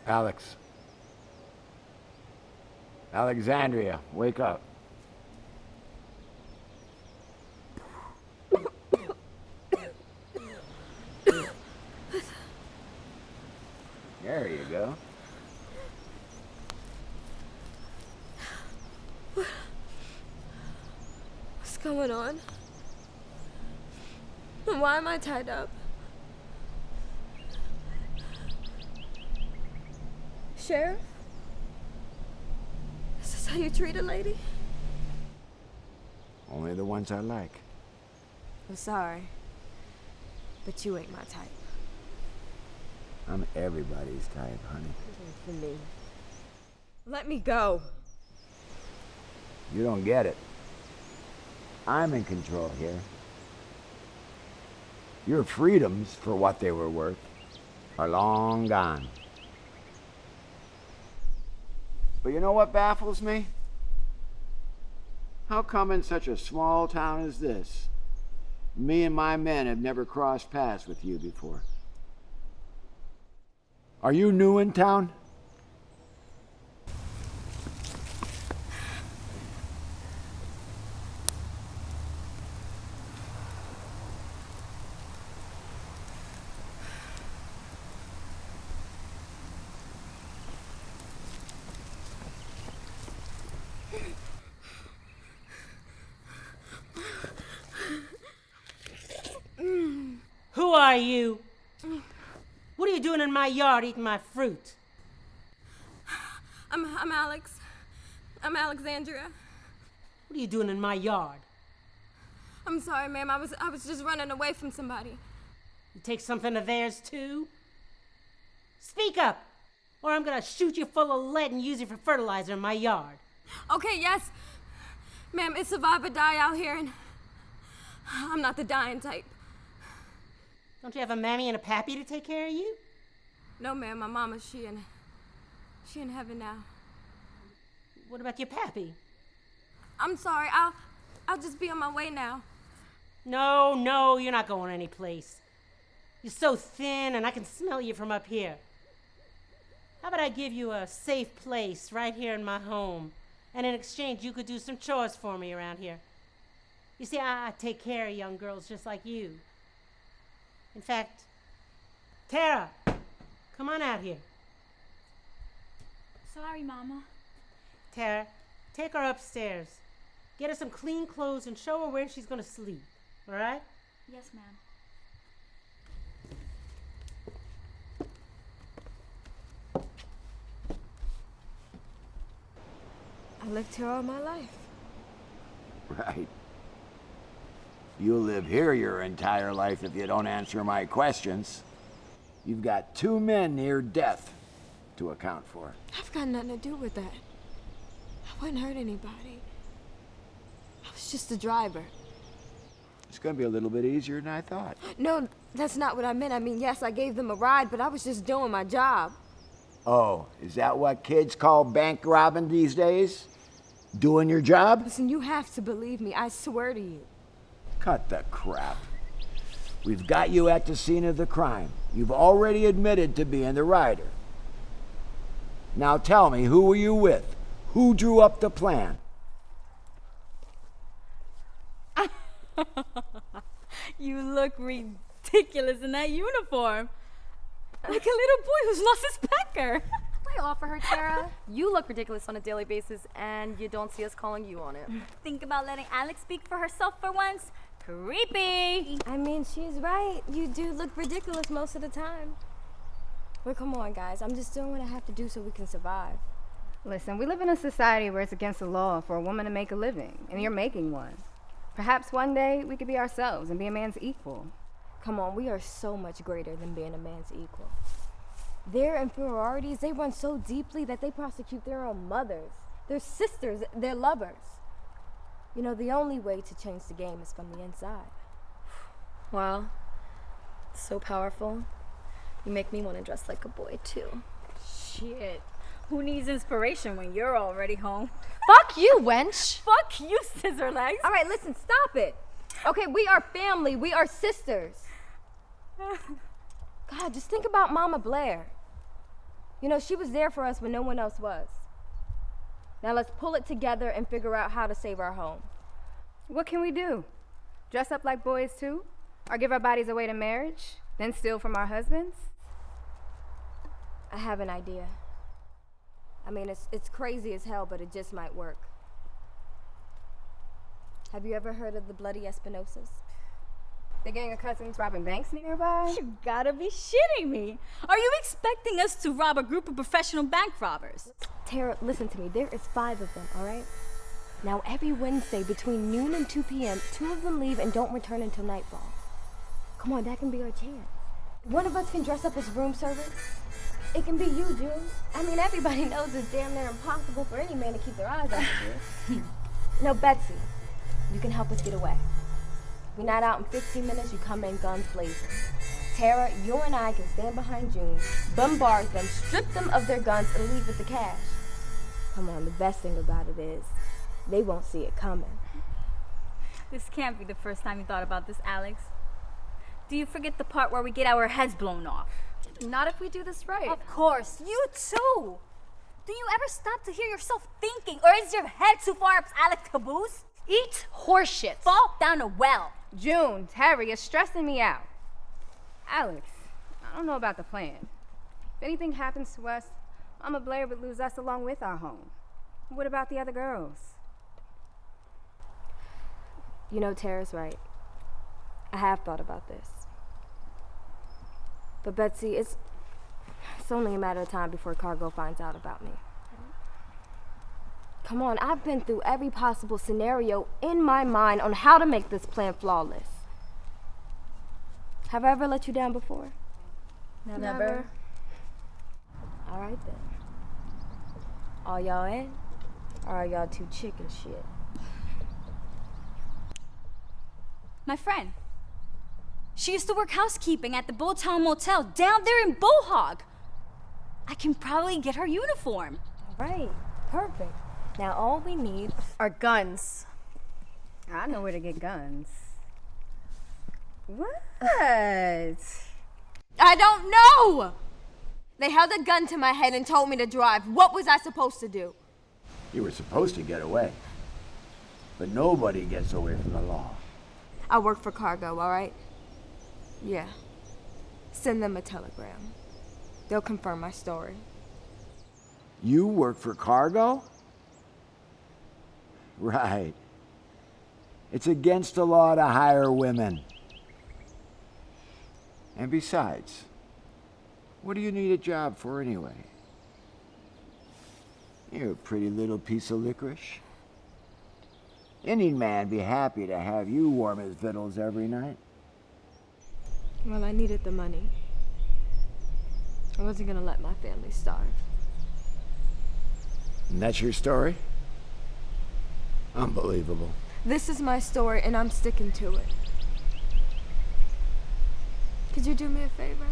Alex. Alexandria, wake up. There you go. What's going on? And why am I tied up? Sheriff? Is this how you treat a lady? Only the ones I like. I'm sorry, but you ain't my type. I'm everybody's type, honey. For me. Let me go. You don't get it. I'm in control here. Your freedoms, for what they were worth, are long gone. But you know what baffles me? How come in such a small town as this, me and my men have never crossed paths with you before? Are you new in town? Who are you? What are you doing in my yard eating my fruit? I'm Alex. I'm Alexandria. What are you doing in my yard? I'm sorry, ma'am. I was just running away from somebody. You take something of theirs too? Speak up, or I'm gonna shoot you full of lead and use you for fertilizer in my yard. Okay, yes. Ma'am, it's survive or die out here, and I'm not the dying type. Don't you have a mammy and a pappy to take care of you? No, ma'am. My mama, she in heaven now. What about your pappy? I'm sorry. I'll just be on my way now. No, you're not going anyplace. You're so thin, and I can smell you from up here. How about I give you a safe place right here in my home, and in exchange, you could do some chores for me around here. You see, I take care of young girls just like you. In fact, Tara, come on out here. Sorry, Mama. Tara, take her upstairs. Get her some clean clothes and show her where she's going to sleep. All right? Yes, ma'am. I lived here all my life. Right. You'll live here your entire life if you don't answer my questions. You've got 2 men near death to account for. I've got nothing to do with that. I wouldn't hurt anybody. I was just a driver. It's gonna be a little bit easier than I thought. No, that's not what I meant. I mean, yes, I gave them a ride, but I was just doing my job. Oh, is that what kids call bank robbing these days? Doing your job? Listen, you have to believe me. I swear to you. Cut the crap. We've got you at the scene of the crime. You've already admitted to being the rider. Now tell me, who were you with? Who drew up the plan? You look ridiculous in that uniform. Like a little boy who's lost his pecker. Lay off of her, Tara. You look ridiculous on a daily basis, and you don't see us calling you on it. Think about letting Alex speak for herself for once. Creepy. I mean, she's right. You do look ridiculous most of the time. But come on, guys. I'm just doing what I have to do so we can survive. Listen, we live in a society where it's against the law for a woman to make a living, and you're making one. Perhaps one day we could be ourselves and be a man's equal. Come on, we are so much greater than being a man's equal. Their inferiorities, they run so deeply that they prosecute their own mothers, their sisters, their lovers. You know, the only way to change the game is from the inside. Wow. So powerful. You make me want to dress like a boy, too. Shit. Who needs inspiration when you're already home? Fuck you, wench! Fuck you, scissor legs. All right, listen, stop it. Okay, we are family. We are sisters. God, just think about Mama Blair. You know, she was there for us when no one else was. Now let's pull it together and figure out how to save our home. What can we do? Dress up like boys too? Or give our bodies away to marriage, then steal from our husbands? I have an idea. I mean, it's crazy as hell, but it just might work. Have you ever heard of the Bloody Espinosas? The gang of cousins robbing banks nearby? You gotta be shitting me. Are you expecting us to rob a group of professional bank robbers? Tara, listen to me. There is 5 of them, all right? Now, every Wednesday between noon and 2 p.m., 2 of them leave and don't return until nightfall. Come on, that can be our chance. One of us can dress up as room service. It can be you, June. I mean, everybody knows it's damn near impossible for any man to keep their eyes off of you. No, Betsy, you can help us get away. We're not out in 15 minutes, you come in guns blazing. Tara, you and I can stand behind June, bombard them, strip them of their guns, and leave with the cash. Come on, the best thing about it is, they won't see it coming. This can't be the first time you thought about this, Alex. Do you forget the part where we get our heads blown off? Not if we do this right. Of course, you too. Do you ever stop to hear yourself thinking, or is your head too far up Alex caboose? Eat horseshit. Fall down a well. June, Terry, you're stressing me out. Alex, I don't know about the plan. If anything happens to us, Mama Blair would lose us along with our home. What about the other girls? You know, Tara's right. I have thought about this. But Betsy, it's only a matter of time before Cargo finds out about me. Come on, I've been through every possible scenario in my mind on how to make this plan flawless. Have I ever let you down before? Never. All right then. Are y'all in? Or are y'all too chicken shit? My friend. She used to work housekeeping at the Bulltown Motel down there in Bohog. I can probably get her uniform. All right, perfect. Now all we need Our guns. I know where to get guns. What? I don't know! They held a gun to my head and told me to drive. What was I supposed to do? You were supposed to get away. But nobody gets away from the law. I work for Cargo, all right? Yeah. Send them a telegram. They'll confirm my story. You work for Cargo? Right. It's against the law to hire women. And besides, what do you need a job for anyway? You're a pretty little piece of licorice. Any man'd be happy to have you warm his victuals every night. Well, I needed the money. I wasn't gonna let my family starve. And that's your story? Unbelievable. This is my story, and I'm sticking to it. Could you do me a favor?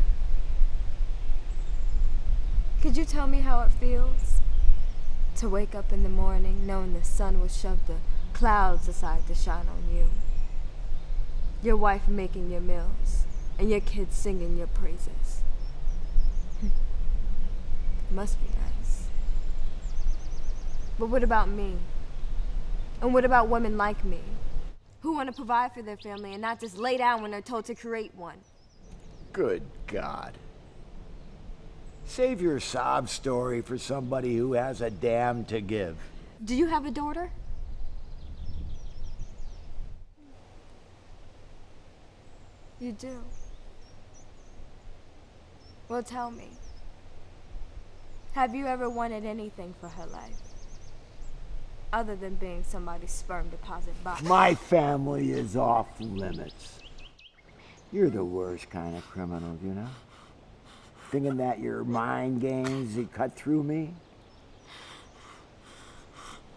Could you tell me how it feels to wake up in the morning knowing the sun will shove the clouds aside to shine on you? Your wife making your meals, and your kids singing your praises. It must be nice. But what about me? And what about women like me, who want to provide for their family and not just lay down when they're told to create one? Good God. Save your sob story for somebody who has a damn to give. Do you have a daughter? You do? Well, tell me. Have you ever wanted anything for her life? Other than being somebody's sperm deposit box? My family is off limits. You're the worst kind of criminal, you know? Thinking that your mind games you cut through me?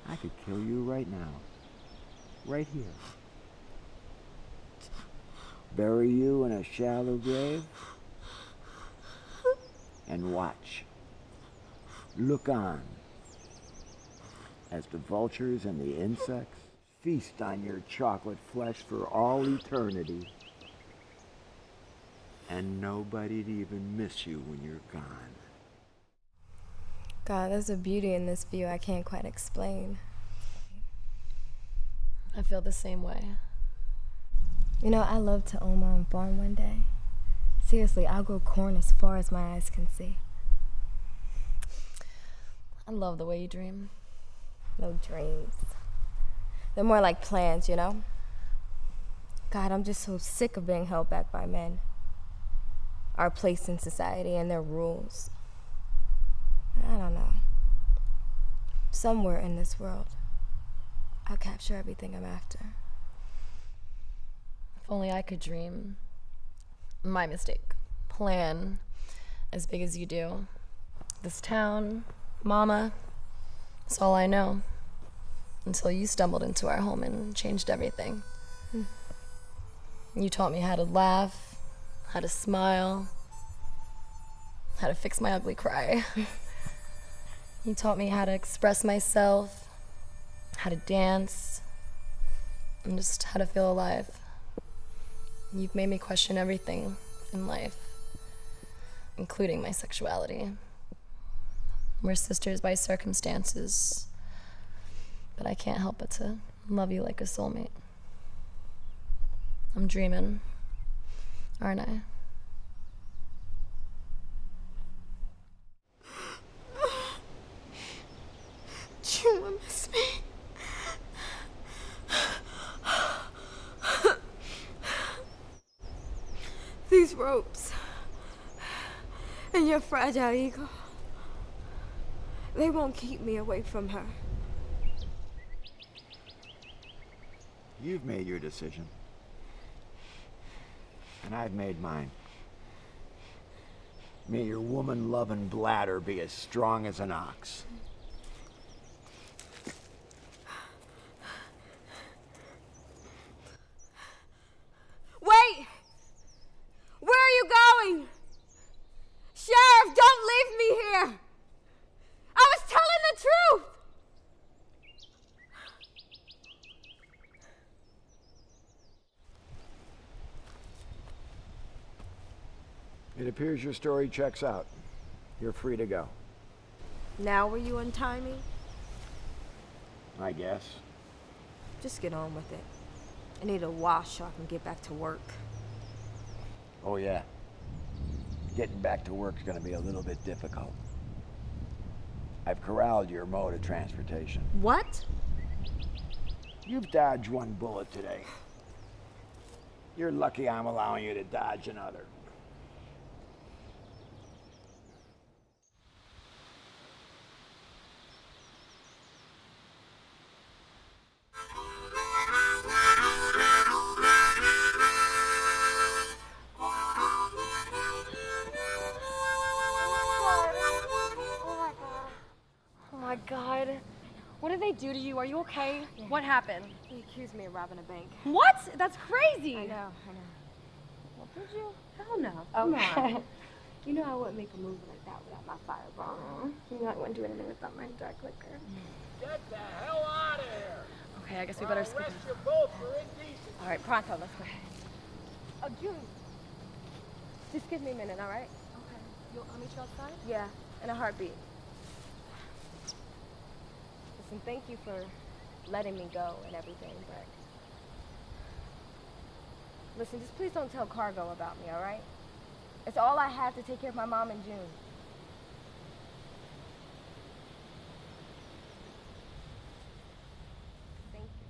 I could kill you right now. Right here. Bury you in a shallow grave and watch. Look on as the vultures and the insects feast on your chocolate flesh for all eternity. And nobody'd even miss you when you're gone. God, there's a beauty in this view I can't quite explain. I feel the same way. You know, I love to own my own farm one day. Seriously, I'll grow corn as far as my eyes can see. I love the way you dream. No dreams. They're more like plans, you know? God, I'm just so sick of being held back by men. Our place in society and their rules. I don't know. Somewhere in this world, I'll capture everything I'm after. If only I could dream. My mistake. Plan as big as you do. This town, Mama, that's all I know. Until you stumbled into our home and changed everything. You taught me how to laugh, how to smile, how to fix my ugly cry. You taught me how to express myself, how to dance, and just how to feel alive. You've made me question everything in life, including my sexuality. We're sisters by circumstances, but I can't help but to love you like a soulmate. I'm dreaming, aren't I? Do you wanna miss me? These ropes and your fragile ego, they won't keep me away from her. You've made your decision. And I've made mine. May your woman-loving bladder be as strong as an ox. Wait! Where are you going? Sheriff, don't leave me here! I was telling the truth! It appears your story checks out. You're free to go. Now will you untie me? I guess. Just get on with it. I need a wash so I can get back to work. Oh yeah. Getting back to work's gonna be a little bit difficult. I've corralled your mode of transportation. What? You've dodged one bullet today. You're lucky I'm allowing you to dodge another. Oh my God. What did they do to you? Are you okay? What happened? He accused me of robbing a bank. What? That's crazy. I know. Well, did you? Hell no. Come on. You know I wouldn't make a move like that without my fireball. You know I wouldn't do anything without my dark liquor. Get the hell out of here! Okay, I guess we better skip. you both for indecency. All right, pronto, let's go. Oh, June. Just give me a minute, all right? Okay. I'll meet you outside? Yeah, in a heartbeat. Listen, thank you for letting me go and everything, but... Listen, just please don't tell Cargo about me, all right? It's all I have to take care of my mom and June. Thank you.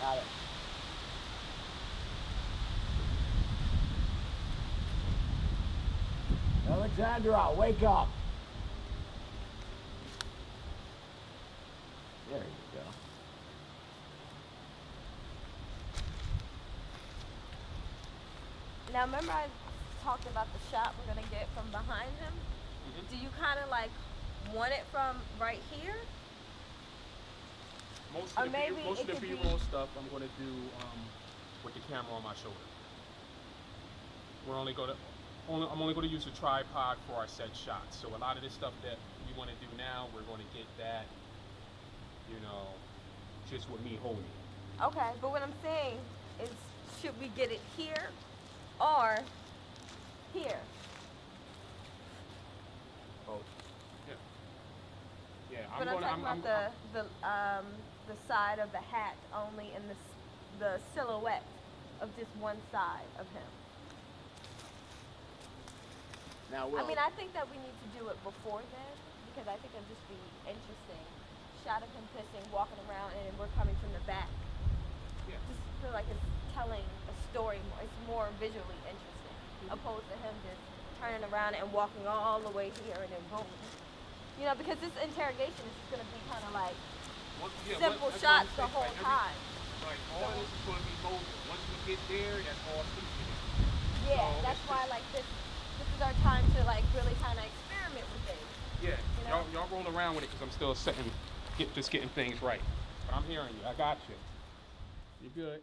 Got it. Alexandra, wake up. There you go. Now, remember I talked about the shot we're gonna get from behind him? Do you kind of like want it from right here? Most Or of the maybe most of it the could B-roll stuff I'm gonna do with the camera on my shoulder. I'm only gonna use a tripod for our set shots. So a lot of this stuff that we want to do now, we're going to get that, just with me holding it. Okay, but what I'm saying is, should we get it here or here? Oh, yeah. Yeah, But I'm talking about the side of the hat only, and the silhouette of just one side of him. Now, Will. I mean, I think that we need to do it before then, because I think it'd just be interesting. Shot of him pissing, walking around, and we're coming from the back. Yeah. Just feel like it's telling a story more. It's more visually interesting, opposed to him just turning around and walking all the way here and then boom. Because this interrogation is just going to be kind of like simple shots the whole time. Right, all this is going to be mobile. Once we get there, that's all CCTV. Yeah, So that's why like this is our time to like really kind of experiment with things. Yeah, y'all roll around with it because I'm still getting things right. But I'm hearing you. I got you. You're good.